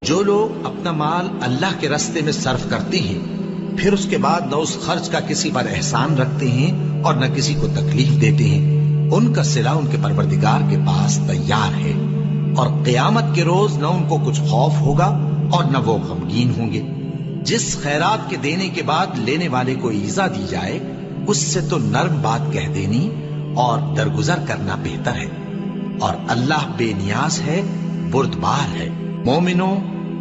جو لوگ اپنا مال اللہ کے راستے میں صرف کرتے ہیں پھر اس کے بعد نہ اس خرچ کا کسی پر احسان رکھتے ہیں اور نہ کسی کو تکلیف دیتے ہیں، ان کا صلہ ان کے پروردگار کے پاس تیار ہے، اور قیامت کے روز نہ ان کو کچھ خوف ہوگا اور نہ وہ غمگین ہوں گے۔ جس خیرات کے دینے کے بعد لینے والے کو ایذا دی جائے اس سے تو نرم بات کہہ دینی اور درگزر کرنا بہتر ہے، اور اللہ بے نیاز ہے، بردبار ہے۔ مومنوں،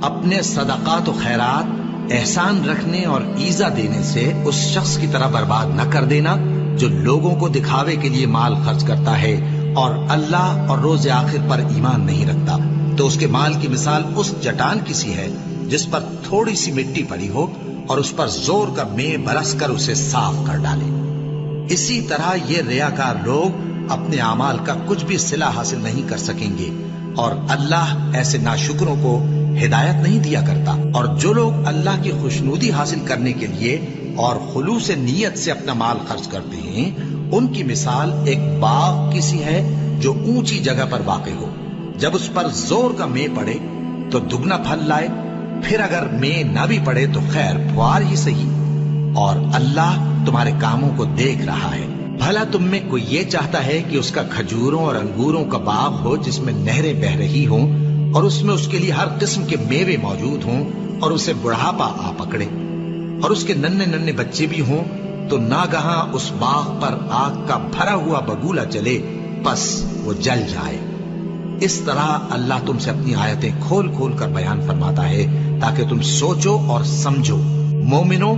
اپنے صدقات و خیرات احسان رکھنے اور ایذا دینے سے اس شخص کی طرح برباد نہ کر دینا جو لوگوں کو دکھاوے کے لیے مال خرچ کرتا ہے اور اللہ اور روز آخر پر ایمان نہیں رکھتا، تو اس کے مال کی مثال اس چٹان کی سی ہے جس پر تھوڑی سی مٹی پڑی ہو اور اس پر زور کا مے برس کر اسے صاف کر ڈالے۔ اسی طرح یہ ریاکار لوگ اپنے اعمال کا کچھ بھی صلہ حاصل نہیں کر سکیں گے، اور اللہ ایسے ناشکروں کو ہدایت نہیں دیا کرتا۔ اور جو لوگ اللہ کی خوشنودی حاصل کرنے کے لیے اور خلوص نیت سے اپنا مال خرچ کرتے ہیں، ان کی مثال ایک باغ کی سی ہے جو اونچی جگہ پر واقع ہو، جب اس پر زور کا مے پڑے تو دگنا پھل لائے، پھر اگر مے نہ بھی پڑے تو خیر پھوار ہی سہی، اور اللہ تمہارے کاموں کو دیکھ رہا ہے۔ بھلا تم میں کوئی یہ چاہتا ہے کہ اس کا کھجوروں اور انگوروں کا باغ ہو جس میں نہریں بہ رہی ہوں اور اس میں اس کے لیے ہر قسم کے میوے موجود ہوں، اور اسے بڑھاپا آ پکڑے اور اس کے ننھے ننھے بچے بھی ہوں، تو ناگہاں اس باغ پر آگ کا بھرا ہوا بگولا چلے، پس وہ جل جائے۔ اس طرح اللہ تم سے اپنی آیتیں کھول کھول کر بیان فرماتا ہے تاکہ تم سوچو اور سمجھو۔ مومنوں،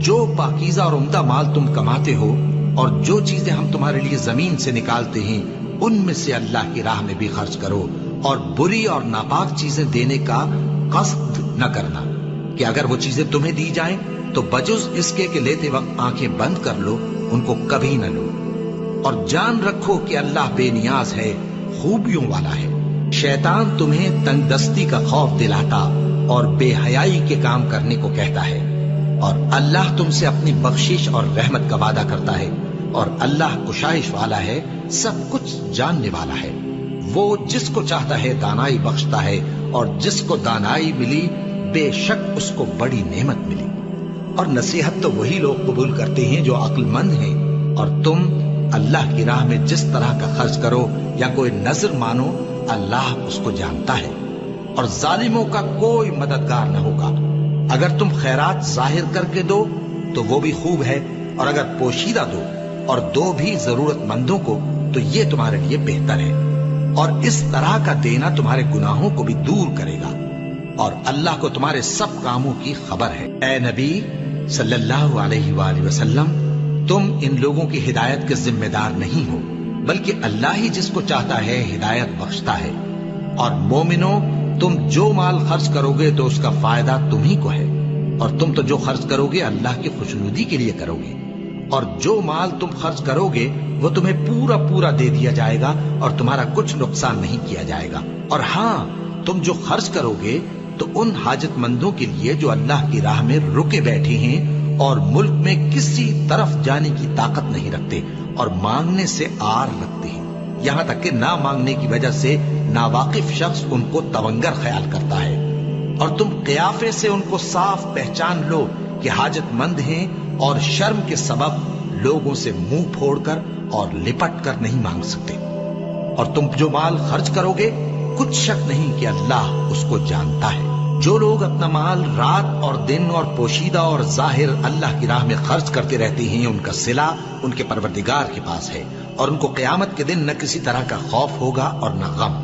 جو پاکیزہ اور عمدہ مال تم کماتے ہو اور جو چیزیں ہم تمہارے لیے زمین سے نکالتے ہیں ان میں سے اللہ کی راہ میں بھی خرچ کرو، اور بری اور ناپاک چیزیں دینے کا قصد نہ کرنا کہ اگر وہ چیزیں تمہیں دی جائیں تو بجز اس کے کہ لیتے وقت آنکھیں بند کر لو، ان کو کبھی نہ لو، اور جان رکھو کہ اللہ بے نیاز ہے، خوبیوں والا ہے۔ شیطان تمہیں تنگ دستی کا خوف دلاتا اور بے حیائی کے کام کرنے کو کہتا ہے، اور اللہ تم سے اپنی بخشش اور رحمت کا وعدہ کرتا ہے، اور اللہ کشائش والا ہے، سب کچھ جاننے والا ہے۔ وہ جس کو چاہتا ہے دانائی بخشتا ہے، اور جس کو دانائی ملی بے شک اس کو بڑی نعمت ملی۔ اور نصیحت تو وہی لوگ قبول کرتے ہیں جو عقل مند ہیں، اور تم اللہ کی راہ میں جس طرح کا خرچ کرو یا کوئی نظر مانو، اللہ اس کو جانتا ہے، اور ظالموں کا کوئی مددگار نہ ہوگا۔ اگر تم خیرات ظاہر کر کے دو تو وہ بھی خوب ہے، اور اگر پوشیدہ دو اور دو بھی ضرورت مندوں کو تو یہ تمہارے لیے بہتر ہے، اور اس طرح کا دینا تمہارے گناہوں کو بھی دور کرے گا، اور اللہ کو تمہارے سب کاموں کی خبر ہے۔ اے نبی صلی اللہ علیہ وآلہ وسلم، تم ان لوگوں کی ہدایت کے ذمہ دار نہیں ہو، بلکہ اللہ ہی جس کو چاہتا ہے ہدایت بخشتا ہے۔ اور مومنوں، تم جو مال خرچ کرو گے تو اس کا فائدہ تمہیں کو ہے، اور تم تو جو خرچ کرو گے اللہ کی خوشنودی کے لیے کرو گے، اور جو مال تم خرچ کرو گے وہ تمہیں پورا پورا دے دیا جائے گا اور تمہارا کچھ نقصان نہیں کیا جائے گا۔ اور ہاں، تم جو خرچ کرو گے تو ان حاجت مندوں کے لیے جو اللہ کی راہ میں رکے بیٹھے ہیں اور ملک میں کسی طرف جانے کی طاقت نہیں رکھتے اور مانگنے سے آر رکھتے ہیں، یہاں تک کہ نہ مانگنے کی وجہ سے ناواقف شخص ان کو تونگر خیال کرتا ہے، اور تم قیافے سے ان کو صاف پہچان لو کہ حاجت مند ہیں، اور شرم کے سبب لوگوں سے منہ پھوڑ کر اور لپٹ کر نہیں مانگ سکتے۔ اور تم جو مال خرچ کرو گے کچھ شک نہیں کہ اللہ اس کو جانتا ہے۔ جو لوگ اپنا مال رات اور دن اور پوشیدہ اور ظاہر اللہ کی راہ میں خرچ کرتے رہتے ہیں، ان کا صلہ ان کے پروردگار کے پاس ہے، اور ان کو قیامت کے دن نہ کسی طرح کا خوف ہوگا اور نہ غم۔